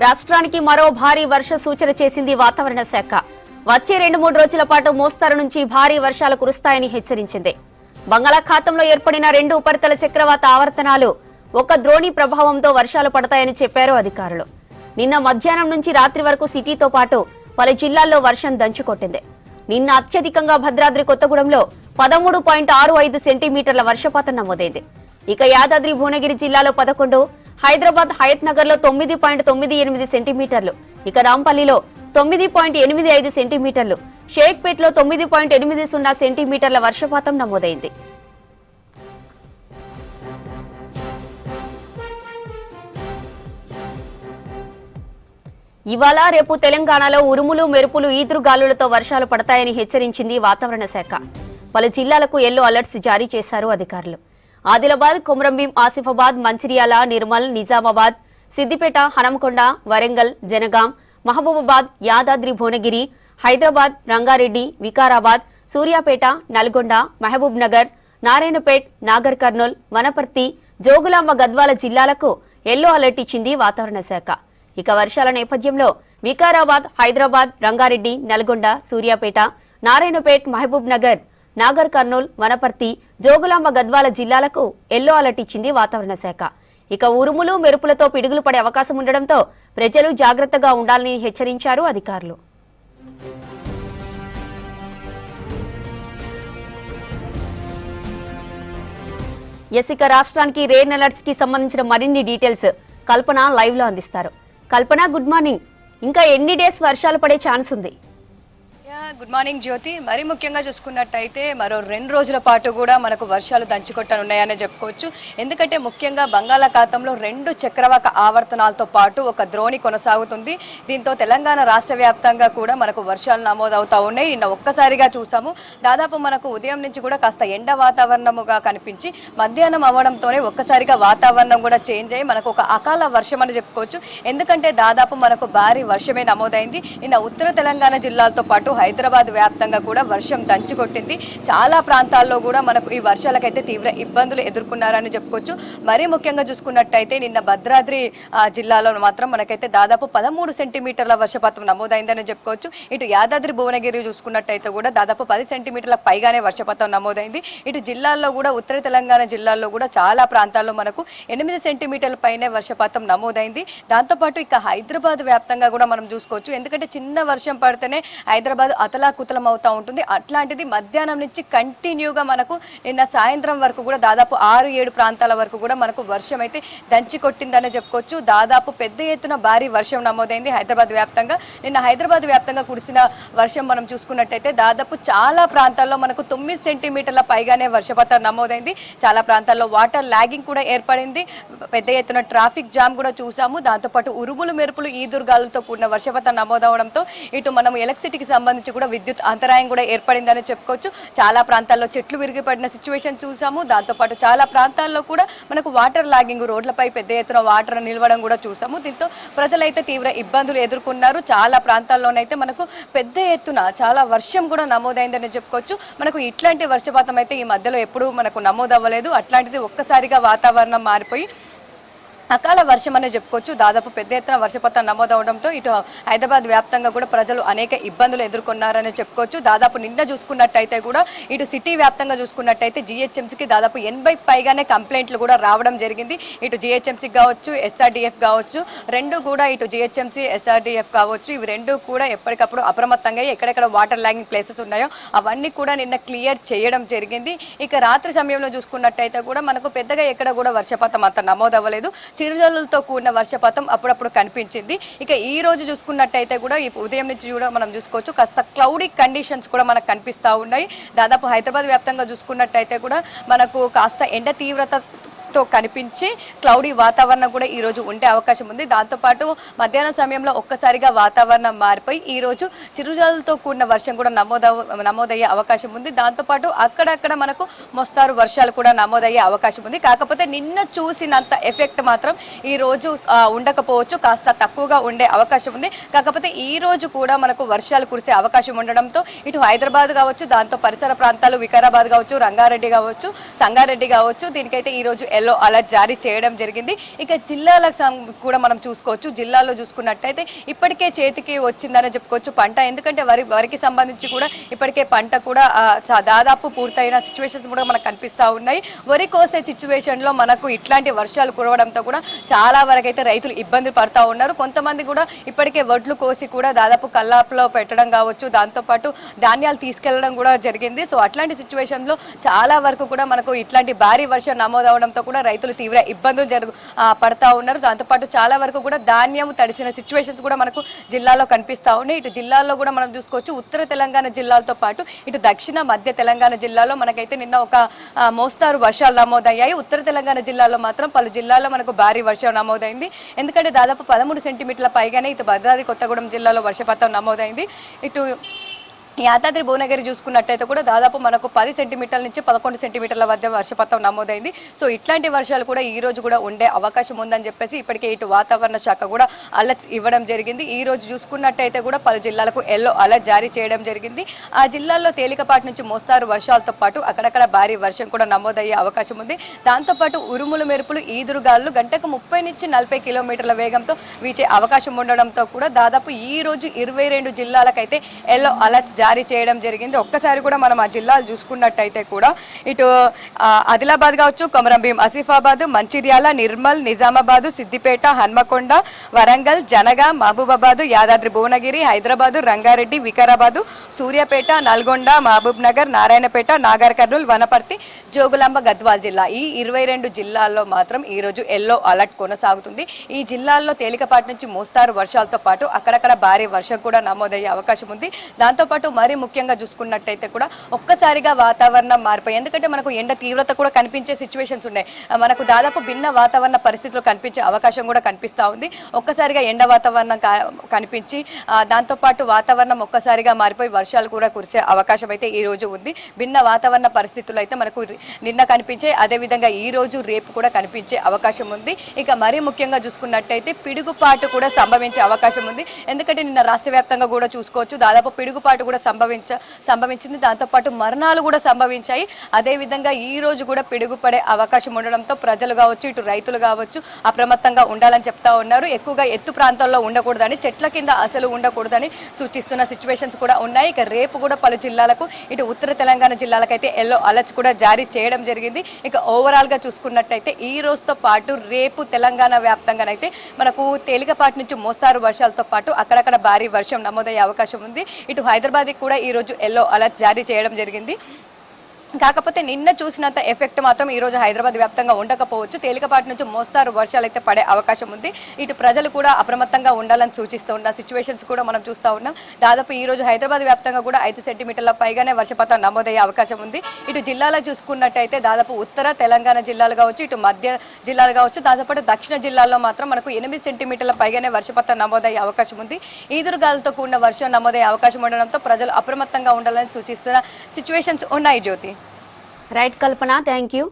రాష్ట్రానికి మరో భారీ వర్ష సూచన చేసింది వాతావరణ శాఖ. వచ్చే 2-3 రోజుల పాటు మోస్తరు నుంచి భారీ వర్షాలు కురుస్తాయని హెచ్చరించింది. బంగాళాఖాతంలో ఏర్పడిన 2 ఉపరితల చక్రవాత ఆవర్తనాలు ఒక ద్రోణి ప్రభావంతో వర్షాలు పడతాయని చెప్పారు అధికారులు. నిన్న మధ్యాహ్నం నుంచి రాత్రి వరకు సిటీతో పాటు పలు జిల్లాల్లో వర్షం దంచుకొట్టింది. నిన్న అత్యధికంగా భద్రాద్రి కొత్తగూడెంలో 13.65 సెంటీమీటర్ల వర్షపాతం నమోదైంది. ఇక యాదాద్రి భువనగిరి జిల్లాలో 11, హైదరాబాద్ హయత్ నగర్ లో 9.98 సెంటీమీటర్లు, ఇక రాంపల్లిలో 9.85 సెంటీమీటర్లు, షేక్పేట్లో 9.80 సెంటీమీటర్ల వర్షపాతం నమోదైంది. ఇవాళ రేపు తెలంగాణలో ఉరుములు మెరుపులు ఈదురుగాలులతో వర్షాలు పడతాయని హెచ్చరించింది వాతావరణ శాఖ. పలు జిల్లాలకు యెల్లో అలర్ట్స్ జారీ చేశారు అధికారులు. ఆదిలాబాద్, కొమరంభీం, ఆసిఫాబాద్, మంచిర్యాల, నిర్మల్, నిజామాబాద్, సిద్దిపేట, హనంకొండ, వరంగల్, జనగాం, మహబూబాబాద్, యాదాద్రి భువనగిరి, హైదరాబాద్, రంగారెడ్డి, వికారాబాద్, సూర్యాపేట, నల్గొండ, మహబూబ్ నగర్, నారాయణపేట్, నాగర్ కర్నూల్, వనపర్తి, జోగులాంబ, గద్వాల జిల్లాలకు యెల్లో అలర్ట్ ఇచ్చింది వాతావరణ శాఖ. ఇక వర్షాల నేపథ్యంలో వికారాబాద్, హైదరాబాద్, రంగారెడ్డి, నల్గొండ, సూర్యాపేట, నారాయణపేట్, మహబూబ్ నగర్, నాగర్ కర్నూల్, వనపర్తి, జోగులాంబ, గద్వాల జిల్లాలకు యెల్లో అలర్ట్ ఇచ్చింది వాతావరణ శాఖ. ఇక ఉరుములు మెరుపులతో పిడుగులు పడే అవకాశం ఉండడంతో ప్రజలు జాగ్రత్తగా ఉండాలని హెచ్చరించారు అధికారులు. ఇక రాష్ట్రానికి రెయిన్ అలర్ట్స్ కి సంబంధించిన మరిన్ని డీటెయిల్స్ కల్పన లైవ్ లో అందిస్తారు. కల్పన, గుడ్ మార్నింగ్. ఇంకా ఎన్ని డేస్ వర్షాలు పడే ఛాన్స్ ఉంది? గుడ్ మార్నింగ్ జ్యోతి. మరి ముఖ్యంగా చూసుకున్నట్టయితే మరో 2 రోజుల పాటు కూడా మనకు వర్షాలు దంచుకొట్టనున్నాయనే చెప్పుకోవచ్చు. ఎందుకంటే ముఖ్యంగా బంగాళాఖాతంలో 2 చక్రవాక ఆవర్తనాలతో పాటు ఒక ద్రోణి కొనసాగుతుంది. దీంతో తెలంగాణ రాష్ట్ర వ్యాప్తంగా కూడా మనకు వర్షాలు నమోదవుతా ఉన్నాయి. నిన్న ఒక్కసారిగా చూసాము, దాదాపు మనకు ఉదయం నుంచి కూడా కాస్త ఎండ వాతావరణముగా కనిపించి మధ్యాహ్నం అవ్వడంతోనే ఒక్కసారిగా వాతావరణం కూడా చేంజ్ అయ్యి మనకు ఒక అకాల వర్షం అని చెప్పుకోవచ్చు. ఎందుకంటే దాదాపు మనకు భారీ వర్షమే నమోదైంది. నిన్న ఉత్తర తెలంగాణ జిల్లాలతో పాటు హైదరాబాద్ వ్యాప్తంగా కూడా వర్షం దంచుకొట్టింది. చాలా ప్రాంతాల్లో కూడా మనకు ఈ వర్షాలకైతే తీవ్ర ఇబ్బందులు ఎదుర్కొన్నారని చెప్పుకోవచ్చు. మరీ ముఖ్యంగా చూసుకున్నట్టయితే నిన్న భద్రాద్రి జిల్లాలో మాత్రం మనకైతే దాదాపు 13 సెంటీమీటర్ల వర్షపాతం నమోదైందని చెప్పుకోవచ్చు. ఇటు యాదాద్రి భువనగిరి చూసుకున్నట్టయితే కూడా దాదాపు 10 సెంటీమీటర్ల పైగానే వర్షపాతం నమోదైంది. ఇటు జిల్లాల్లో కూడా ఉత్తర తెలంగాణ జిల్లాల్లో కూడా చాలా ప్రాంతాల్లో మనకు 8 సెంటీమీటర్ల పైనే వర్షపాతం నమోదైంది. దాంతోపాటు ఇక హైదరాబాద్ వ్యాప్తంగా కూడా మనం చూసుకోవచ్చు. ఎందుకంటే చిన్న వర్షం పడితేనే హైదరాబాద్ అతలాకుతలం అవుతూ ఉంటుంది. అట్లాంటిది మధ్యాహ్నం నుంచి కంటిన్యూగా మనకు నిన్న సాయంత్రం వరకు కూడా దాదాపు 6-7 ప్రాంతాల వరకు కూడా మనకు వర్షం అయితే దంచి కొట్టిందనే చెప్పుకోవచ్చు. దాదాపు పెద్ద ఎత్తున భారీ వర్షం నమోదైంది హైదరాబాద్ వ్యాప్తంగా. నిన్న హైదరాబాద్ వ్యాప్తంగా కురిసిన వర్షం మనం చూసుకున్నట్టయితే దాదాపు చాలా ప్రాంతాల్లో మనకు 9 సెంటీమీటర్ల పైగానే వర్షపాతం నమోదైంది. చాలా ప్రాంతాల్లో వాటర్ లాగింగ్ కూడా ఏర్పడింది. పెద్ద ఎత్తున ట్రాఫిక్ జామ్ కూడా చూసాము. దాంతోపాటు ఉరుములు మెరుపులు ఈదురుగాలులతో కూడిన వర్షపాతం నమోదవడంతో ఇటు మనం ఎలక్ట్రిసిటీకి సంబంధించి కూడా విద్యుత్ అంతరాయం కూడా ఏర్పడిందని చెప్పుకోవచ్చు. చాలా ప్రాంతాల్లో చెట్లు విరిగిపడిన సిచ్యువేషన్ చూసాము. దాంతోపాటు చాలా ప్రాంతాల్లో కూడా మనకు వాటర్ లాగింగ్, రోడ్లపై పెద్ద ఎత్తున వాటర్ నిలవడం కూడా చూసాము. దీంతో ప్రజలైతే తీవ్ర ఇబ్బందులు ఎదుర్కొన్నారు. చాలా ప్రాంతాల్లోనైతే మనకు పెద్ద ఎత్తున చాలా వర్షం కూడా నమోదైందని చెప్పుకోవచ్చు. మనకు ఇట్లాంటి వర్షపాతం అయితే ఈ మధ్యలో ఎప్పుడూ మనకు నమోదవ్వలేదు. అట్లాంటిది ఒక్కసారిగా వాతావరణం మారిపోయి అకాల వర్షం అనే చెప్పుకోవచ్చు. దాదాపు పెద్ద ఎత్తున వర్షపాతం నమోదవడంతో ఇటు హైదరాబాద్ వ్యాప్తంగా కూడా ప్రజలు అనేక ఇబ్బందులు ఎదుర్కొన్నారని చెప్పుకోవచ్చు. దాదాపు నిన్న చూసుకున్నట్టయితే కూడా ఇటు సిటీ వ్యాప్తంగా చూసుకున్నట్టయితే జిహెచ్ఎంసీకి దాదాపు 80 పైగానే కంప్లైంట్లు కూడా రావడం జరిగింది. ఇటు జిహెచ్ఎంసీ కావచ్చు, ఎస్ఆర్డీఎఫ్ కావచ్చు, రెండు కూడా ఇటు జిహెచ్ఎంసీ, ఎస్ఆర్డీఎఫ్ కావచ్చు, ఇవి రెండు కూడా ఎప్పటికప్పుడు అప్రమత్తంగా ఎక్కడెక్కడ వాటర్ లాగింగ్ ప్లేసెస్ ఉన్నాయో అవన్నీ కూడా నిన్న క్లియర్ చేయడం జరిగింది. ఇక రాత్రి సమయంలో చూసుకున్నట్టయితే కూడా మనకు పెద్దగా ఎక్కడ కూడా వర్షపాతం అంత నమోదవ్వలేదు. చిరుజల్లులతో కూడిన వర్షపాతం అప్పుడప్పుడు కనిపించింది. ఇక ఈ రోజు చూసుకున్నట్టయితే కూడా ఈ ఉదయం నుంచి కూడా మనం చూసుకోవచ్చు కాస్త క్లౌడీ కండిషన్స్ కూడా మనకు కనిపిస్తూ ఉన్నాయి. దాదాపు హైదరాబాద్ వ్యాప్తంగా చూసుకున్నట్టయితే కూడా మనకు కాస్త ఎండ తీవ్రత కనిపించి క్లౌడీ వాతావరణం కూడా ఈ రోజు ఉండే అవకాశం ఉంది. దాంతోపాటు మధ్యాహ్నం సమయంలో ఒక్కసారిగా వాతావరణం మారిపోయి ఈ రోజు చిరుజల్లులతో కూడిన వర్షం కూడా నమోదయ్యే అవకాశం ఉంది. దాంతోపాటు అక్కడక్కడ మనకు మోస్తారు వర్షాలు కూడా నమోదయ్యే అవకాశం ఉంది. కాకపోతే నిన్న చూసినంత ఎఫెక్ట్ మాత్రం ఈ రోజు ఉండకపోవచ్చు, కాస్త తక్కువగా ఉండే అవకాశం ఉంది. కాకపోతే ఈ రోజు కూడా మనకు వర్షాలు కురిసే అవకాశం ఉండడంతో ఇటు హైదరాబాద్ కావచ్చు, దాంతో పరిసర ప్రాంతాలు వికారాబాద్ కావచ్చు, రంగారెడ్డి కావచ్చు, సంగారెడ్డి కావచ్చు, దీనికైతే ఈ రోజు ఎల్లో అలర్ట్ జారీ చేయడం జరిగింది. ఇక జిల్లాలకు కూడా మనం చూసుకోవచ్చు. జిల్లాలో చూసుకున్నట్టయితే ఇప్పటికే చేతికి వచ్చిందని చెప్పుకోవచ్చు పంట. ఎందుకంటే వరికి సంబంధించి కూడా ఇప్పటికే పంట కూడా దాదాపు పూర్తయిన సిచ్యువేషన్స్ కూడా మనకు కనిపిస్తూ ఉన్నాయి. వరి కోసే సిచ్యువేషన్లో మనకు ఇట్లాంటి వర్షాలు కురవడంతో కూడా చాలా వరకు అయితే రైతులు ఇబ్బంది పడుతూ ఉన్నారు. కొంతమంది కూడా ఇప్పటికే వడ్లు కోసి కూడా దాదాపు కల్లాపులో పెట్టడం కావచ్చు, దాంతోపాటు ధాన్యాలు తీసుకెళ్లడం కూడా జరిగింది. సో అట్లాంటి సిచ్యువేషన్లో చాలా వరకు కూడా మనకు ఇట్లాంటి భారీ వర్షం నమోదవడంతో కూడా రైతులు తీవ్ర ఇబ్బందులు పడతా ఉన్నారు. దాంతోపాటు చాలా వరకు కూడా ధాన్యం తడిసిన సిచ్యువేషన్స్ కూడా మనకు జిల్లాలో కనిపిస్తూ ఉన్నాయి. ఇటు జిల్లాల్లో కూడా మనం చూసుకోవచ్చు, ఉత్తర తెలంగాణ జిల్లాలతో పాటు ఇటు దక్షిణ మధ్య తెలంగాణ జిల్లాలో మనకైతే నిన్న ఒక మోస్తారు వర్షాలు నమోదయ్యాయి. ఉత్తర తెలంగాణ జిల్లాలో మాత్రం పలు జిల్లాల్లో మనకు భారీ వర్షం నమోదైంది. ఎందుకంటే దాదాపు 13 సెంటీమీటర్ల పైగానే ఇటు భద్రాద్రి కొత్తగూడెం జిల్లాలో వర్షపాతం నమోదైంది. ఇటు యాదాద్రి భువనగిరి చూసుకున్నట్టయితే కూడా దాదాపు మనకు 10 సెంటీమీటర్ల నుంచి 11 సెంటీమీటర్ల వద్ద వర్షపాతం నమోదైంది. సో ఇట్లాంటి వర్షాలు కూడా ఈ రోజు కూడా ఉండే అవకాశం ఉందని చెప్పేసి ఇప్పటికే ఇటు వాతావరణ శాఖ కూడా అలర్ట్స్ ఇవ్వడం జరిగింది. ఈ రోజు చూసుకున్నట్టయితే కూడా పలు జిల్లాలకు ఎల్లో అలర్ట్ జారీ చేయడం జరిగింది. ఆ జిల్లాల్లో తేలికపాటి నుంచి మోస్తారు వర్షాలతో పాటు అక్కడక్కడ భారీ వర్షం కూడా నమోదయ్యే అవకాశం ఉంది. దాంతోపాటు ఉరుములు మెరుపులు ఈదురుగాలు గంటకు 30 నుంచి 40 కిలోమీటర్ల వేగంతో వీచే అవకాశం ఉండడంతో కూడా దాదాపు ఈ రోజు 22 జిల్లాలకైతే ఎల్లో అలర్ట్స్ జారీ చేయడం జరిగింది. ఒక్కసారి కూడా మనం ఆ జిల్లాలు చూసుకున్నట్టయితే కూడా ఇటు ఆదిలాబాద్ కావచ్చు, కొమరంభీం, ఆసిఫాబాద్, మంచిర్యాల, నిర్మల్, నిజామాబాద్, సిద్దిపేట, హన్మకొండ, వరంగల్, జనగాం, మహబూబాబాద్, యాదాద్రి భువనగిరి, హైదరాబాద్, రంగారెడ్డి, వికారాబాద్, సూర్యాపేట, నల్గొండ, మహబూబ్ నగర్, నారాయణపేట, నాగర్ కర్నూల్, వనపర్తి, జోగులాంబ, గద్వాల్ జిల్లా ఈ 22 జిల్లాల్లో మాత్రం ఈ రోజు ఎల్లో అలర్ట్ కొనసాగుతుంది. ఈ జిల్లాల్లో తేలికపాటి నుంచి మోస్తారు వర్షాలతో పాటు అక్కడక్కడ భారీ వర్షం కూడా నమోదయ్యే అవకాశం ఉంది. దాంతోపాటు మరి ముఖ్యంగా చూసుకున్నట్టయితే కూడా ఒక్కసారిగా వాతావరణం మారిపోయి, ఎందుకంటే మనకు ఎండ తీవ్రత కూడా కనిపించే సిచ్యువేషన్స్ ఉన్నాయి. మనకు దాదాపు భిన్న వాతావరణ పరిస్థితులు కనిపించే అవకాశం కూడా కనిపిస్తూ ఉంది. ఒక్కసారిగా ఎండ వాతావరణం కనిపించి దాంతోపాటు వాతావరణం ఒక్కసారిగా మారిపోయి వర్షాలు కూడా కురిసే అవకాశం అయితే ఈ రోజు ఉంది. భిన్న వాతావరణ పరిస్థితులు అయితే మనకు నిన్న కనిపించే, అదేవిధంగా ఈ రోజు రేపు కూడా కనిపించే అవకాశం ఉంది. ఇక మరీ ముఖ్యంగా చూసుకున్నట్టయితే పిడుగుపాటు కూడా సంభవించే అవకాశం ఉంది. ఎందుకంటే నిన్న రాష్ట్ర వ్యాప్తంగా కూడా చూసుకోవచ్చు, దాదాపు పిడుగుపాటు కూడా సంభవించింది. దాంతోపాటు మరణాలు కూడా సంభవించాయి. అదేవిధంగా ఈ రోజు కూడా పిడుగుపడే అవకాశం ఉండడంతో ప్రజలు కావచ్చు, ఇటు రైతులు కావచ్చు అప్రమత్తంగా ఉండాలని చెప్తా ఉన్నారు. ఎక్కువగా ఎత్తు ప్రాంతాల్లో ఉండకూడదని, చెట్ల కింద అసలు ఉండకూడదని సూచిస్తున్న సిచ్యువేషన్స్ కూడా ఉన్నాయి. ఇక రేపు కూడా పలు జిల్లాలకు, ఇటు ఉత్తర తెలంగాణ జిల్లాలకైతే ఎల్లో అలర్ట్స్ కూడా జారీ చేయడం జరిగింది. ఇక ఓవరాల్ గా చూసుకున్నట్టయితే ఈ రోజుతో పాటు రేపు తెలంగాణ వ్యాప్తంగానైతే మనకు తేలికపాటి నుంచి మోస్తారు వర్షాలతో పాటు అక్కడక్కడ భారీ వర్షం నమోదయ్యే అవకాశం ఉంది. ఇటు హైదరాబాద్ కూడా ఈ రోజు ఎల్లో అలర్ట్ జారీ చేయడం జరిగింది. కాకపోతే నిన్న చూసినంత ఎఫెక్ట్ మాత్రం ఈ రోజు హైదరాబాద్ వ్యాప్తంగా ఉండకపోవచ్చు. తేలికపాటి నుంచి మోస్తారు వర్షాలు అయితే పడే అవకాశం ఉంది. ఇటు ప్రజలు కూడా అప్రమత్తంగా ఉండాలని సూచిస్తూ ఉన్న సిచ్యువేషన్స్ కూడా మనం చూస్తూ ఉన్నాం. దాదాపు ఈ రోజు హైదరాబాద్ వ్యాప్తంగా కూడా 5 సెంటీమీటర్ల పైగానే వర్షపాతం నమోదయ్యే అవకాశం ఉంది. ఇటు జిల్లాలో చూసుకున్నట్టయితే దాదాపు ఉత్తర తెలంగాణ జిల్లాలు కావచ్చు, ఇటు మధ్య జిల్లాలు కావచ్చు, దాంతోపాటు దక్షిణ జిల్లాల్లో మాత్రం మనకు 8 సెంటీమీటర్ల పైగానే వర్షపాతం నమోదయ్యే అవకాశం ఉంది. ఈదురుగాలతో కూడిన వర్షం నమోదయ్యే అవకాశం ఉండడంతో ప్రజలు అప్రమత్తంగా ఉండాలని సూచిస్తున్న సిచ్యువేషన్స్ ఉన్నాయి. Jyothi. Right Kalpana, thank you.